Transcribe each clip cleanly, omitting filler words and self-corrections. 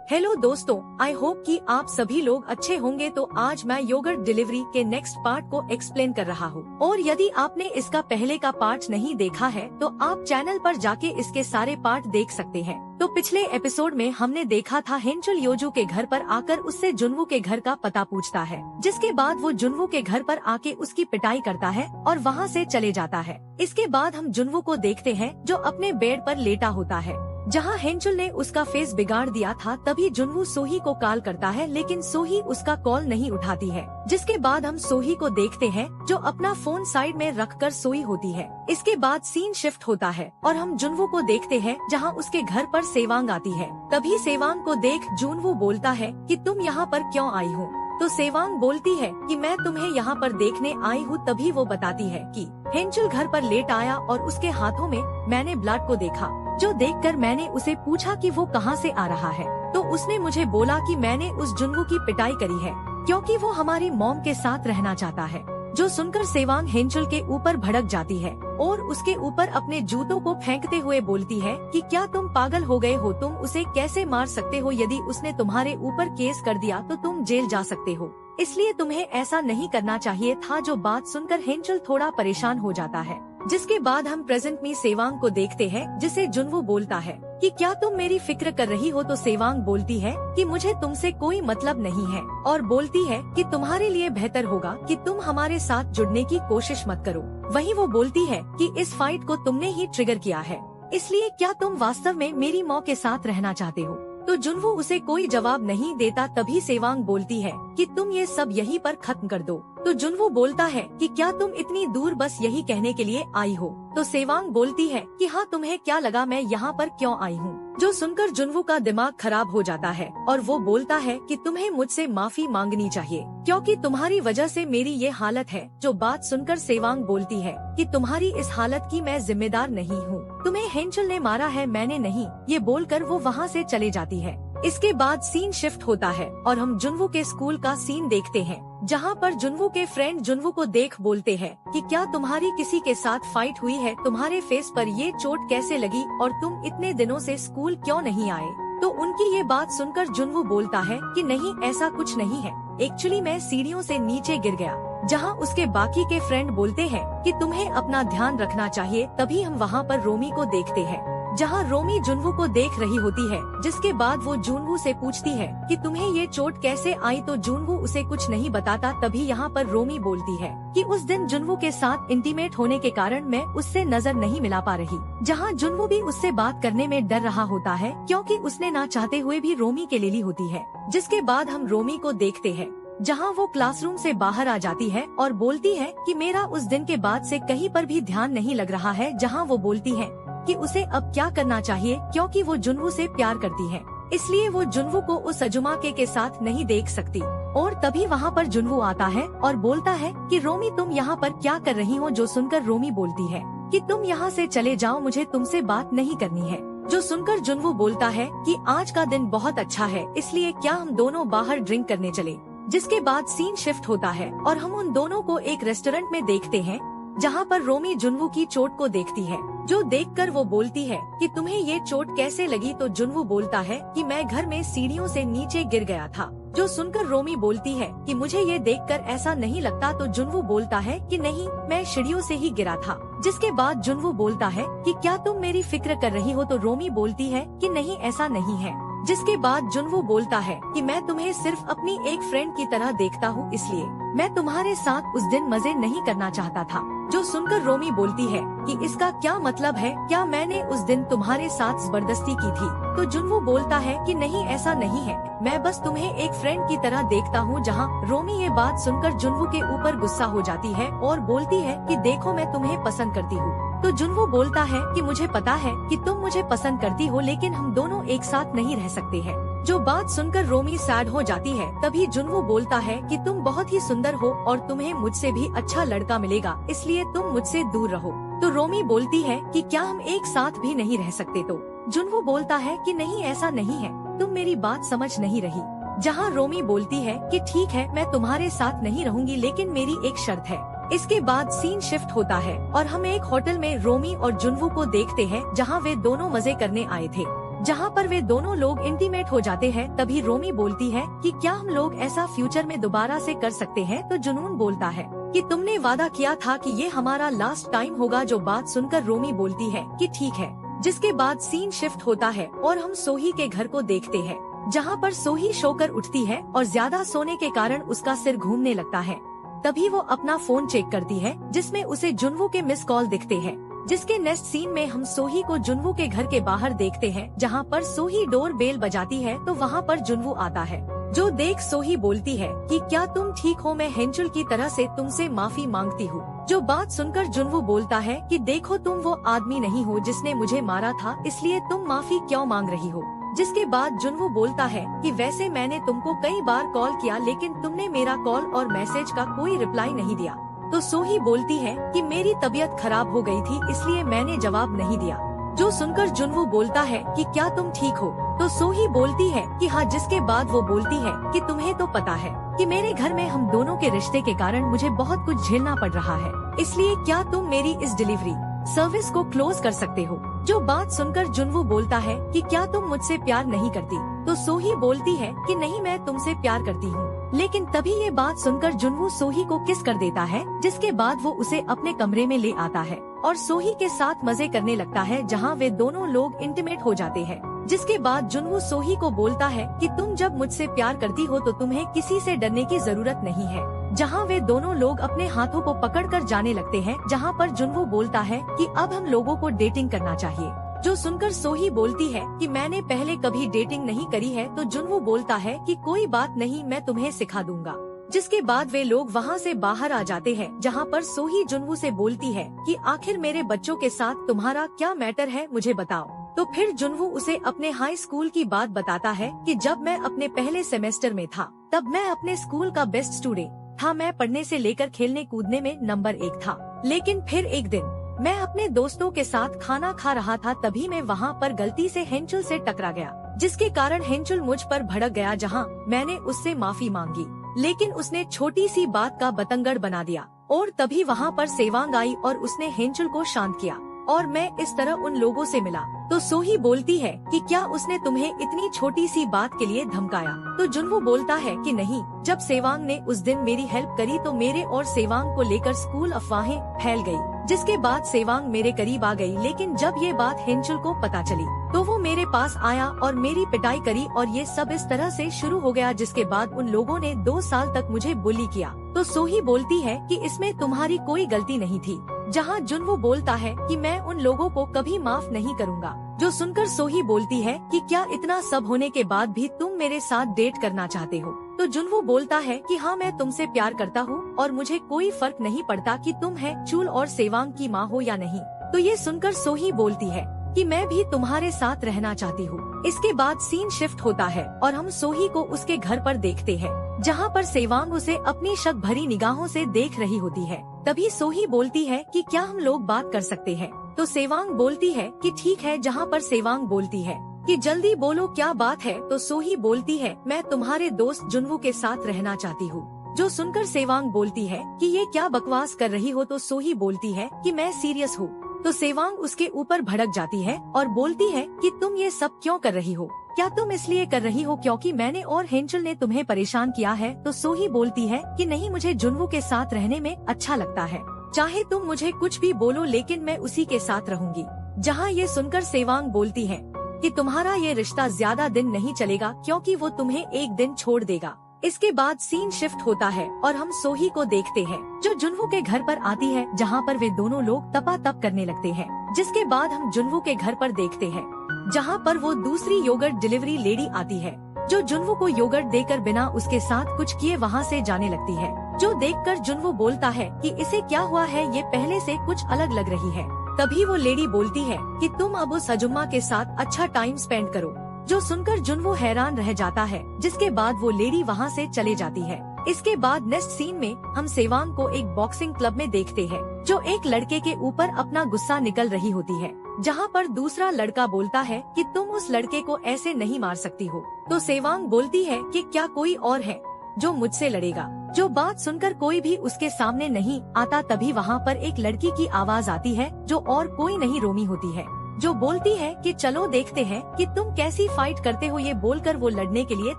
Hello दोस्तों, I hope कि आप सभी लोग अच्छे होंगे। तो आज मैं योगर्ट डिलीवरी के नेक्स्ट पार्ट को एक्सप्लेन कर रहा हूँ। और यदि आपने इसका पहले का पार्ट नहीं देखा है तो आप चैनल पर जाके इसके सारे पार्ट देख सकते हैं। तो पिछले एपिसोड में हमने देखा था हेंचुल योजू के घर पर आकर उससे जुनवू के घर का पता पूछता है, जिसके बाद वो जुनवू के घर पर आके उसकी पिटाई करता है और वहाँ से चले जाता है। इसके बाद हम जुनवू को देखते हैं जो अपने बेड पर लेटा होता है, जहाँ हेंचुल ने उसका फेस बिगाड़ दिया था। तभी जुनवू सोही को कॉल करता है, लेकिन सोही उसका कॉल नहीं उठाती है। जिसके बाद हम सोही को देखते हैं जो अपना फोन साइड में रखकर सोई होती है। इसके बाद सीन शिफ्ट होता है और हम जुनवू को देखते हैं जहाँ उसके घर पर सेवांग आती है। तभी सेवांग को देख जुनवू बोलता है कि तुम यहाँ पर क्यों आई हो। तो सेवांग बोलती है कि मैं तुम्हें यहाँ पर देखने आई हूँ। तभी वो बताती है कि हेंचुल घर पर लेट आया और उसके हाथों में मैंने ब्लड को देखा, जो देखकर मैंने उसे पूछा कि वो कहाँ से आ रहा है। तो उसने मुझे बोला कि मैंने उस जुनवू की पिटाई करी है क्योंकि वो हमारी मॉम के साथ रहना चाहता है। जो सुनकर सेवांग हेंचुल के ऊपर भड़क जाती है और उसके ऊपर अपने जूतों को फेंकते हुए बोलती है कि क्या तुम पागल हो गए हो, तुम उसे कैसे मार सकते हो। यदि उसने तुम्हारे ऊपर केस कर दिया तो तुम जेल जा सकते हो, इसलिए तुम्हें ऐसा नहीं करना चाहिए था। जो बात सुनकर हेंचुल थोड़ा परेशान हो जाता है। जिसके बाद हम प्रेजेंट में सेवांग को देखते हैं, जिसे जुनवू बोलता है कि क्या तुम मेरी फिक्र कर रही हो। तो सेवांग बोलती है कि मुझे तुमसे कोई मतलब नहीं है और बोलती है कि तुम्हारे लिए बेहतर होगा कि तुम हमारे साथ जुड़ने की कोशिश मत करो। वहीं वो बोलती है कि इस फाइट को तुमने ही ट्रिगर किया है, इसलिए क्या तुम वास्तव में मेरी मॉम के साथ रहना चाहते हो। तो जुनवू उसे कोई जवाब नहीं देता। तभी सेवांग बोलती है कि तुम ये सब यहीं पर खत्म कर दो। तो जुनवू बोलता है कि क्या तुम इतनी दूर बस यही कहने के लिए आई हो। तो सेवांग बोलती है कि हाँ, तुम्हें क्या लगा मैं यहाँ पर क्यों आई हूँ। जो सुनकर जुनवू का दिमाग खराब हो जाता है और वो बोलता है कि तुम्हें मुझसे माफी मांगनी चाहिए क्योंकि तुम्हारी वजह से मेरी ये हालत है। जो बात सुनकर सेवांग बोलती है कि तुम्हारी इस हालत की मैं जिम्मेदार नहीं हूँ, तुम्हें हेंचुल ने मारा है, मैंने नहीं। ये बोलकर वो वहाँ से चले जाती है। इसके बाद सीन शिफ्ट होता है और हम जुनवू के स्कूल का सीन देखते हैं, जहाँ पर जुनवू के फ्रेंड जुनवू को देख बोलते हैं कि क्या तुम्हारी किसी के साथ फाइट हुई है, तुम्हारे फेस पर ये चोट कैसे लगी और तुम इतने दिनों से स्कूल क्यों नहीं आए। तो उनकी ये बात सुनकर जुनवू बोलता है कि नहीं, ऐसा कुछ नहीं है, एक्चुअली मैं सीढ़ियों से नीचे गिर गया। जहाँ उसके बाकी के फ्रेंड बोलते हैं कि तुम्हें अपना ध्यान रखना चाहिए। तभी हम वहाँ पर रोमी को देखते हैं, जहाँ रोमी जुनवू को देख रही होती है। जिसके बाद वो जुनवू से पूछती है कि तुम्हें ये चोट कैसे आई। तो जुनवू उसे कुछ नहीं बताता। तभी यहाँ पर रोमी बोलती है कि उस दिन जुनवू के साथ इंटीमेट होने के कारण मैं उससे नजर नहीं मिला पा रही। जहाँ जुनवू भी उससे बात करने में डर रहा होता है क्योंकि उसने ना चाहते हुए भी रोमी के ले ली होती है। जिसके बाद हम रोमी को देखते हैं, जहाँ वो क्लासरूम से बाहर आ जाती है और बोलती है कि मेरा उस दिन के बाद से कहीं पर भी ध्यान नहीं लग रहा है। जहाँ वो बोलती है कि उसे अब क्या करना चाहिए क्योंकि वो जुनवू से प्यार करती है, इसलिए वो जुनवू को उस अजुमाके के साथ नहीं देख सकती। और तभी वहाँ पर जुनवू आता है और बोलता है कि रोमी तुम यहाँ पर क्या कर रही हो। जो सुनकर रोमी बोलती है कि तुम यहाँ से चले जाओ, मुझे तुमसे बात नहीं करनी है। जो सुनकर जुनवू बोलता है कि आज का दिन बहुत अच्छा है, इसलिए क्या हम दोनों बाहर ड्रिंक करने चले। जिसके बाद सीन शिफ्ट होता है और हम उन दोनों को एक रेस्टोरेंट में देखते हैं, जहाँ पर रोमी जुनवू की चोट को देखती है। जो देखकर वो बोलती है कि तुम्हें ये चोट कैसे लगी। तो जुनवू बोलता है कि मैं घर में सीढ़ियों से नीचे गिर गया था। जो सुनकर रोमी बोलती है कि मुझे ये देखकर ऐसा नहीं लगता। तो जुनवू बोलता है कि नहीं, मैं सीढ़ियों से ही गिरा था। जिसके बाद जुनवू बोलता है कि क्या तुम मेरी फिक्र कर रही हो। तो रोमी बोलती है कि नहीं, ऐसा नहीं है। जिसके बाद जुनवू बोलता है कि मैं तुम्हें सिर्फ अपनी एक फ्रेंड की तरह देखता हूँ, इसलिए मैं तुम्हारे साथ उस दिन मजे नहीं करना चाहता था। जो सुनकर रोमी बोलती है कि इसका क्या मतलब है, क्या मैंने उस दिन तुम्हारे साथ जबरदस्ती की थी। तो जुनवू बोलता है कि नहीं, ऐसा नहीं है, मैं बस तुम्हें एक फ्रेंड की तरह देखता हूँ। जहाँ रोमी ये बात सुनकर जुनवू के ऊपर गुस्सा हो जाती है और बोलती है कि देखो, मैं तुम्हें पसंद करती हूँ। तो जुनवू बोलता है कि मुझे पता है कि तुम मुझे पसंद करती हो, लेकिन हम दोनों एक साथ नहीं रह सकते हैं। जो बात सुनकर रोमी सैड हो जाती है। तभी जुनवू बोलता है कि तुम बहुत ही सुंदर हो और तुम्हें मुझसे भी अच्छा लड़का मिलेगा, इसलिए तुम मुझसे दूर रहो। तो रोमी बोलती है कि क्या हम एक साथ भी नहीं रह सकते। तो जुनवू बोलता है कि नहीं, ऐसा नहीं है, तुम मेरी बात समझ नहीं रही। जहाँ रोमी बोलती है कि ठीक है, मैं तुम्हारे साथ नहीं रहूंगी, लेकिन मेरी एक शर्त है। इसके बाद सीन शिफ्ट होता है और हम एक होटल में रोमी और जुनवू को देखते हैं, जहाँ वे दोनों मजे करने आए थे। जहाँ पर वे दोनों लोग इंटीमेट हो जाते हैं। तभी रोमी बोलती है कि क्या हम लोग ऐसा फ्यूचर में दोबारा से कर सकते हैं। तो जुनून बोलता है कि तुमने वादा किया था कि ये हमारा लास्ट टाइम होगा। जो बात सुनकर रोमी बोलती है कि ठीक है। जिसके बाद सीन शिफ्ट होता है और हम सोही के घर को देखते हैं, जहाँ पर सोही सोकर उठती है और ज्यादा सोने के कारण उसका सिर घूमने लगता है। तभी वो अपना फोन चेक करती है, जिसमें उसे जुनवू के मिस कॉल दिखते हैं। जिसके नेक्स्ट सीन में हम सोही को जुनवू के घर के बाहर देखते हैं, जहाँ पर सोही डोर बेल बजाती है तो वहाँ पर जुनवू आता है। जो देख सोही बोलती है कि क्या तुम ठीक हो, मैं हेंचुल की तरह से तुमसे माफी मांगती हूँ। जो बात सुनकर जुनवू बोलता है कि देखो तुम वो आदमी नहीं हो जिसने मुझे मारा था, इसलिए तुम माफी क्यों मांग रही हो। जिसके बाद जुनवू बोलता है कि वैसे मैंने तुमको कई बार कॉल किया, लेकिन तुमने मेरा कॉल और मैसेज का कोई रिप्लाई नहीं दिया। तो सोही बोलती है कि मेरी तबीयत खराब हो गई थी, इसलिए मैंने जवाब नहीं दिया। जो सुनकर जुनवू बोलता है कि क्या तुम ठीक हो। तो सोही बोलती है कि हाँ। जिसके बाद वो बोलती है कि तुम्हें तो पता है कि मेरे घर में हम दोनों के रिश्ते के कारण मुझे बहुत कुछ झेलना पड़ रहा है, इसलिए क्या तुम मेरी इस डिलीवरी सर्विस को क्लोज कर सकते हो। जो बात सुनकर जुनवू बोलता है कि क्या तुम मुझसे प्यार नहीं करती। तो सोही बोलती है कि नहीं, मैं तुमसे प्यार करती हूँ। लेकिन तभी ये बात सुनकर जुनवू सोही को किस कर देता है। जिसके बाद वो उसे अपने कमरे में ले आता है और सोही के साथ मजे करने लगता है, जहाँ वे दोनों लोग इंटीमेट हो जाते हैं। जिसके बाद जुनवू सोही को बोलता है कि तुम जब मुझसे प्यार करती हो तो तुम्हें किसी से डरने की जरूरत नहीं है। जहाँ वे दोनों लोग अपने हाथों को पकड़कर जाने लगते हैं, जहाँ पर जुनवू बोलता है कि अब हम लोगों को डेटिंग करना चाहिए। जो सुनकर सोही बोलती है कि मैंने पहले कभी डेटिंग नहीं करी है। तो जुनवू बोलता है कि कोई बात नहीं, मैं तुम्हें सिखा दूंगा। जिसके बाद वे लोग वहाँ से बाहर आ जाते हैं, जहाँ पर सोही जुनवू से बोलती है कि आखिर मेरे बच्चों के साथ तुम्हारा क्या मैटर है, मुझे बताओ। तो फिर जुनवू उसे अपने हाई स्कूल की बात बताता है कि जब मैं अपने पहले सेमेस्टर में था, तब मैं अपने स्कूल का बेस्ट स्टूडेंट था। मैं पढ़ने से लेकर खेलने कूदने में नंबर 1 था। लेकिन फिर एक दिन मैं अपने दोस्तों के साथ खाना खा रहा था, तभी मैं वहाँ पर गलती से हेंचुल से टकरा गया, जिसके कारण हेंचुल मुझ पर भड़क गया। जहाँ मैंने उससे माफी मांगी, लेकिन उसने छोटी सी बात का बतंगड़ बना दिया। और तभी वहाँ पर सेवांग आई और उसने हेंचुल को शांत किया और मैं इस तरह उन लोगों से मिला। तो सोही बोलती है कि क्या उसने तुम्हें इतनी छोटी सी बात के लिए धमकाया। तो जुनवू बोलता है कि नहीं, जब सेवांग ने उस दिन मेरी हेल्प करी तो मेरे और सेवांग को लेकर स्कूल अफवाहें फैल गई। जिसके बाद सेवांग मेरे करीब आ गई, लेकिन जब ये बात हेंचुल को पता चली तो वो मेरे पास आया और मेरी पिटाई करी और ये सब इस तरह से शुरू हो गया। जिसके बाद उन लोगों ने 2 साल तक मुझे बुली किया। तो सोही बोलती है कि इसमें तुम्हारी कोई गलती नहीं थी। जहाँ जुनवू बोलता है कि मैं उन लोगों को कभी माफ नहीं करूँगा। जो सुनकर सोही बोलती है कि क्या इतना सब होने के बाद भी तुम मेरे साथ डेट करना चाहते हो। तो जुनवू बोलता है कि हाँ, मैं तुमसे प्यार करता हूँ और मुझे कोई फर्क नहीं पड़ता कि तुम हेंचुल और सेवांग की माँ हो या नहीं। तो ये सुनकर सोही बोलती है कि मैं भी तुम्हारे साथ रहना चाहती हूँ। इसके बाद सीन शिफ्ट होता है और हम सोही को उसके घर पर देखते हैं, जहाँ पर सेवांग उसे अपनी शक भरी निगाहों से देख रही होती है। तभी सोही बोलती है कि क्या हम लोग बात कर सकते हैं। तो सेवांग बोलती है कि ठीक है। जहाँ पर सेवांग बोलती है कि जल्दी बोलो क्या बात है। तो सोही बोलती है मैं तुम्हारे दोस्त जुनवू के साथ रहना चाहती हूँ। जो सुनकर सेवांग बोलती है कि ये क्या बकवास कर रही हो। तो सोही बोलती है कि मैं सीरियस हूँ। तो सेवांग उसके ऊपर भड़क जाती है और बोलती है कि तुम ये सब क्यों कर रही हो। क्या तुम इसलिए कर रही हो क्योंकि मैंने और हेंचुल ने तुम्हें परेशान किया है। तो सोही बोलती है कि नहीं, मुझे जुनवू के साथ रहने में अच्छा लगता है। चाहे तुम मुझे कुछ भी बोलो, लेकिन मैं उसी के साथ रहूंगी। जहाँ ये सुनकर सेवांग बोलती है कि तुम्हारा ये रिश्ता ज्यादा दिन नहीं चलेगा, क्योंकि वो तुम्हें एक दिन छोड़ देगा। इसके बाद सीन शिफ्ट होता है और हम सोही को देखते हैं, जो जुनवू के घर पर आती है, जहाँ पर वे दोनों लोग तपातप करने लगते हैं। जिसके बाद हम जुनवू के घर पर देखते हैं, जहाँ पर वो दूसरी योगर्ट डिलीवरी लेडी आती है, जो जुनवू को योगर्ट देकर बिना उसके साथ कुछ किए वहाँ से जाने लगती है। जो देखकर जुनवू बोलता है कि इसे क्या हुआ है, ये पहले से कुछ अलग लग रही है। तभी वो लेडी बोलती है कि तुम अब उस अजुम्मा के साथ अच्छा टाइम स्पेंड करो। जो सुनकर जुनवू हैरान रह जाता है। जिसके बाद वो लेडी वहाँ से चले जाती है। इसके बाद नेक्स्ट सीन में हम सेवांग को एक बॉक्सिंग क्लब में देखते हैं, जो एक लड़के के ऊपर अपना गुस्सा निकल रही होती है, जहाँ पर दूसरा लड़का बोलता है कि तुम उस लड़के को ऐसे नहीं मार सकती हो। तो सेवांग बोलती है कि क्या कोई और है जो मुझसे लड़ेगा। जो बात सुनकर कोई भी उसके सामने नहीं आता, तभी वहाँ पर एक लड़की की आवाज आती है, जो और कोई नहीं रोमी होती है। जो बोलती है कि चलो देखते हैं कि तुम कैसी फाइट करते हो। ये बोलकर वो लड़ने के लिए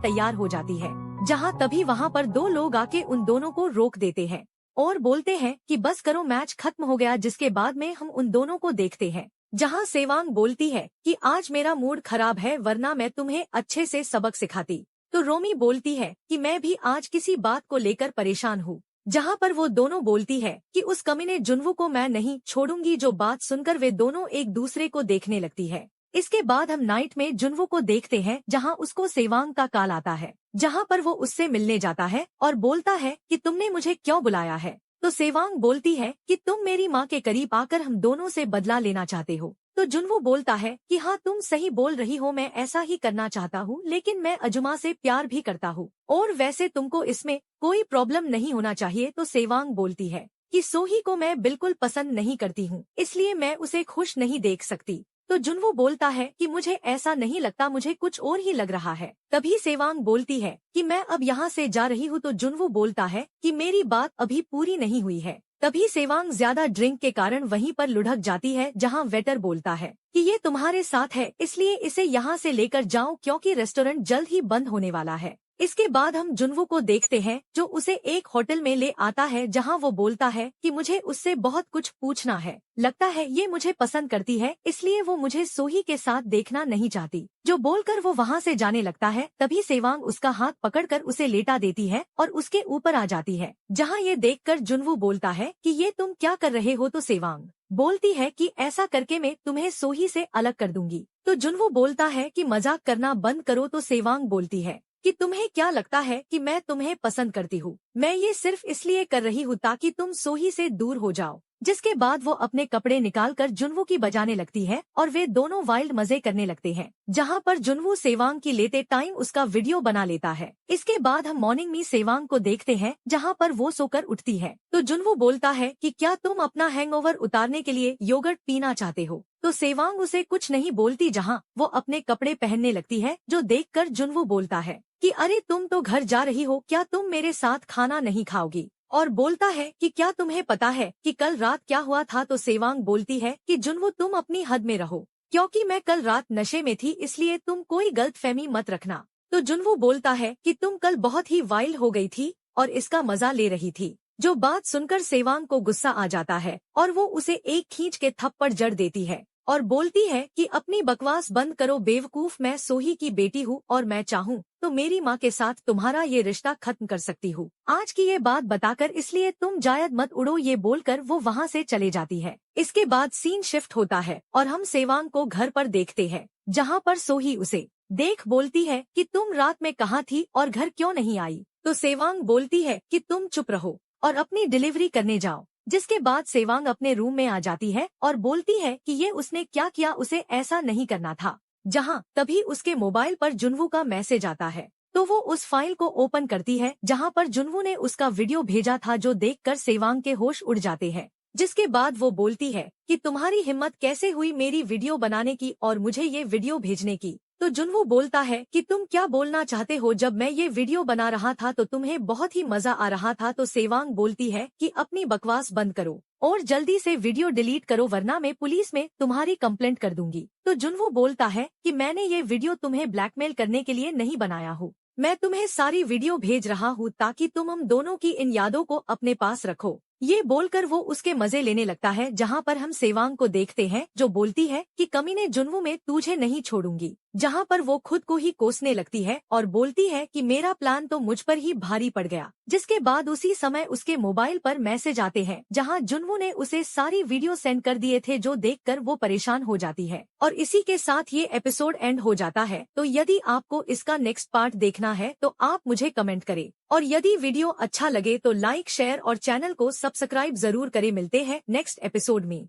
तैयार हो जाती है, जहाँ तभी वहाँ पर दो लोग आके उन दोनों को रोक देते हैं और बोलते हैं कि बस करो, मैच खत्म हो गया। जिसके बाद में हम उन दोनों को देखते हैं, जहाँ सेवांग बोलती है कि आज मेरा मूड खराब है, वरना मैं तुम्हें अच्छे से सबक सिखाती। तो रोमी बोलती है कि मैं भी आज किसी बात को लेकर परेशान हूँ। जहाँ पर वो दोनों बोलती है कि उस कमीने जुन्वू को मैं नहीं छोड़ूंगी। जो बात सुनकर वे दोनों एक दूसरे को देखने लगती है। इसके बाद हम नाइट में जुन्वू को देखते हैं, जहाँ उसको सेवांग का कॉल आता है, जहाँ पर वो उससे मिलने जाता है और बोलता है कि तुमने मुझे क्यों बुलाया है। तो सेवांग बोलती है कि तुम मेरी माँ के करीब आकर हम दोनों से बदला लेना चाहते हो। तो जुन्वू बोलता है कि हाँ, तुम सही बोल रही हो, मैं ऐसा ही करना चाहता हूँ, लेकिन मैं अजुमा से प्यार भी करता हूँ और वैसे तुमको इसमें कोई प्रॉब्लम नहीं होना चाहिए। तो सेवांग बोलती है कि सोही को मैं बिल्कुल पसंद नहीं करती हूँ, इसलिए मैं उसे खुश नहीं देख सकती। तो जुन्वू बोलता है कि मुझे ऐसा नहीं लगता, मुझे कुछ और ही लग रहा है। तभी सेवांग बोलती है कि मैं अब यहाँ से जा रही हूँ। तो जुन्वू बोलता है कि मेरी बात अभी पूरी नहीं हुई है। तभी सेवांग ज्यादा ड्रिंक के कारण वहीं पर लुढ़क जाती है, जहाँ वेटर बोलता है कि ये तुम्हारे साथ है, इसलिए इसे यहाँ से लेकर जाओ क्योंकि रेस्टोरेंट जल्द ही बंद होने वाला है। इसके बाद हम जुन्वू को देखते हैं, जो उसे एक होटल में ले आता है, जहां वो बोलता है कि मुझे उससे बहुत कुछ पूछना है। लगता है ये मुझे पसंद करती है, इसलिए वो मुझे सोही के साथ देखना नहीं चाहती। जो बोलकर वो वहां से जाने लगता है, तभी सेवांग उसका हाथ पकड़कर उसे लेटा देती है और उसके ऊपर आ जाती है, जहां ये देखकर जुन्वू बोलता है कि ये तुम क्या कर रहे हो। तो सेवांग बोलती है कि ऐसा करके मैं तुम्हें सोही से अलग कर दूंगी। तो जुन्वू बोलता है कि मजाक करना बंद करो। तो सेवांग बोलती है कि तुम्हें क्या लगता है कि मैं तुम्हें पसंद करती हूँ? मैं ये सिर्फ इसलिए कर रही हूँ ताकि तुम सोही से दूर हो जाओ। जिसके बाद वो अपने कपड़े निकालकर जुन्वू की बजाने लगती है और वे दोनों वाइल्ड मजे करने लगते हैं, जहाँ पर जुन्वू सेवांग की लेते टाइम उसका वीडियो बना लेता है। इसके बाद हम मॉर्निंग में सेवांग को देखते हैं, जहाँ पर वो सोकर उठती है। तो जुन्वू बोलता है कि क्या तुम अपना हैंगओवर उतारने के लिए योगर्ट पीना चाहते हो? तो सेवांग उसे कुछ नहीं बोलती, जहाँ वो अपने कपड़े पहनने लगती है। जो देखकर जुन्वू बोलता है कि अरे तुम तो घर जा रही हो, क्या तुम मेरे साथ खाना नहीं खाओगी? और बोलता है कि क्या तुम्हें पता है कि कल रात क्या हुआ था? तो सेवांग बोलती है कि जुन्वू तुम अपनी हद में रहो, क्योंकि मैं कल रात नशे में थी, इसलिए तुम कोई गलतफहमी मत रखना। तो जुन्वू बोलता है कि तुम कल बहुत ही वाइल्ड हो गई थी और इसका मजा ले रही थी। जो बात सुनकर सेवांग को गुस्सा आ जाता है और वो उसे एक खींच के थप्पड़ जड़ देती है और बोलती है कि अपनी बकवास बंद करो बेवकूफ, मैं सोही की बेटी हूँ और मैं चाहूँ तो मेरी माँ के साथ तुम्हारा ये रिश्ता खत्म कर सकती हूँ। आज की ये बात बताकर इसलिए तुम जायद मत उड़ो। ये बोलकर वो वहाँ से चले जाती है। इसके बाद सीन शिफ्ट होता है और हम सेवांग को घर पर देखते हैं, जहाँ पर सोही उसे देख बोलती है कि तुम रात में कहाँ थी और घर क्यों नहीं आई? तो सेवांग बोलती है कि तुम चुप रहो और अपनी डिलीवरी करने जाओ। जिसके बाद सेवांग अपने रूम में आ जाती है और बोलती है कि ये उसने क्या किया, उसे ऐसा नहीं करना था। जहां तभी उसके मोबाइल पर जुन्वू का मैसेज आता है, तो वो उस फाइल को ओपन करती है, जहां पर जुन्वू ने उसका वीडियो भेजा था। जो देखकर सेवांग के होश उड़ जाते हैं। जिसके बाद वो बोलती है कि तुम्हारी हिम्मत कैसे हुई मेरी वीडियो बनाने की और मुझे ये वीडियो भेजने की? तो जुन्वू बोलता है कि तुम क्या बोलना चाहते हो? जब मैं ये वीडियो बना रहा था तो तुम्हें बहुत ही मजा आ रहा था। तो सेवांग बोलती है कि अपनी बकवास बंद करो और जल्दी से वीडियो डिलीट करो, वरना मैं पुलिस में तुम्हारी कंप्लेंट कर दूंगी। तो जुन्वू बोलता है कि मैंने ये वीडियो तुम्हें ब्लैकमेल करने के लिए नहीं बनाया हूँ, मैं तुम्हें सारी वीडियो भेज रहा हूँ ताकि तुम हम दोनों की इन यादों को अपने पास रखो। ये बोलकर वो उसके मजे लेने लगता है, जहाँ पर हम सेवांग को देखते हैं, जो बोलती है कि कमीने जुन्वू में तुझे नहीं छोड़ूंगी। जहाँ पर वो खुद को ही कोसने लगती है और बोलती है कि मेरा प्लान तो मुझ पर ही भारी पड़ गया। जिसके बाद उसी समय उसके मोबाइल पर मैसेज आते हैं, जहाँ जुन्वू ने उसे सारी वीडियो सेंड कर दिए थे। जो देखकर वो परेशान हो जाती है और इसी के साथ ये एपिसोड एंड हो जाता है। तो यदि आपको इसका नेक्स्ट पार्ट देखना है तो आप मुझे कमेंट करें, और यदि वीडियो अच्छा लगे तो लाइक शेयर और चैनल को सब्सक्राइब जरूर करें। मिलते हैं नेक्स्ट एपिसोड में।